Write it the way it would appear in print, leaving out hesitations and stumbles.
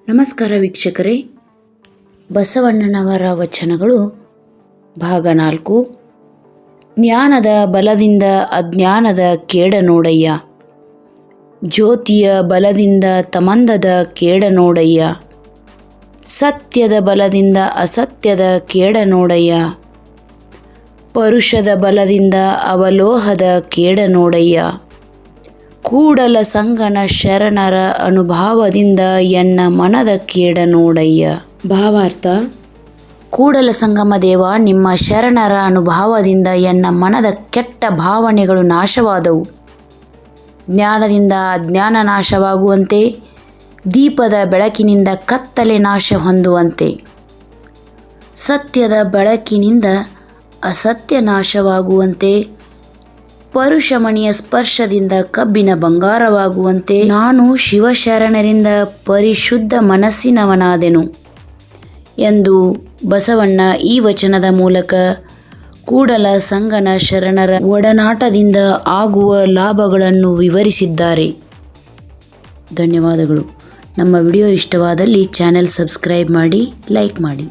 ನಮಸ್ಕಾರ ವೀಕ್ಷಕರೇ, ಬಸವಣ್ಣನವರ ವಚನಗಳು ಭಾಗ 4. ಜ್ಞಾನದ ಬಲದಿಂದ ಅಜ್ಞಾನದ ಕೇಡ ನೋಡಯ್ಯ, ಜ್ಯೋತಿಯ ಬಲದಿಂದ ತಮಂದದ ಕೇಡ ನೋಡಯ್ಯ, ಸತ್ಯದ ಬಲದಿಂದ ಅಸತ್ಯದ ಕೇಡ ನೋಡಯ್ಯ, ಪರುಷದ ಬಲದಿಂದ ಅವಲೋಹದ ಕೇಡ ನೋಡಯ್ಯ, ಕೂಡಲ ಸಂಗನ ಶರಣರ ಅನುಭಾವದಿಂದ ಎನ್ನ ಮನದ ಕೇಡ ನೋಡಯ್ಯ. ಭಾವಾರ್ಥ: ಕೂಡಲ ಸಂಗಮ ದೇವ, ನಿಮ್ಮ ಶರಣರ ಅನುಭಾವದಿಂದ ಎನ್ನ ಮನದ ಕೆಟ್ಟ ಭಾವನೆಗಳು ನಾಶವಾದವು. ಜ್ಞಾನದಿಂದ ಅಜ್ಞಾನ ನಾಶವಾಗುವಂತೆ, ದೀಪದ ಬೆಳಕಿನಿಂದ ಕತ್ತಲೆ ನಾಶ ಹೊಂದುವಂತೆ, ಸತ್ಯದ ಬೆಳಕಿನಿಂದ ಅಸತ್ಯ ನಾಶವಾಗುವಂತೆ, ಪರುಷಮಣಿಯ ಸ್ಪರ್ಶದಿಂದ ಕಬ್ಬಿನ ಬಂಗಾರವಾಗುವಂತೆ ನಾನು ಶಿವಶರಣರಿಂದ ಪರಿಶುದ್ಧ ಮನಸ್ಸಿನವನಾದೆನು ಎಂದು ಬಸವಣ್ಣ ಈ ವಚನದ ಮೂಲಕ ಕೂಡಲ ಸಂಗನ ಶರಣರ ಒಡನಾಟದಿಂದ ಆಗುವ ಲಾಭಗಳನ್ನು ವಿವರಿಸಿದ್ದಾರೆ. ಧನ್ಯವಾದಗಳು. ನಮ್ಮ ವಿಡಿಯೋ ಇಷ್ಟವಾದಲ್ಲಿ ಚಾನೆಲ್ ಸಬ್ಸ್ಕ್ರೈಬ್ ಮಾಡಿ, ಲೈಕ್ ಮಾಡಿ.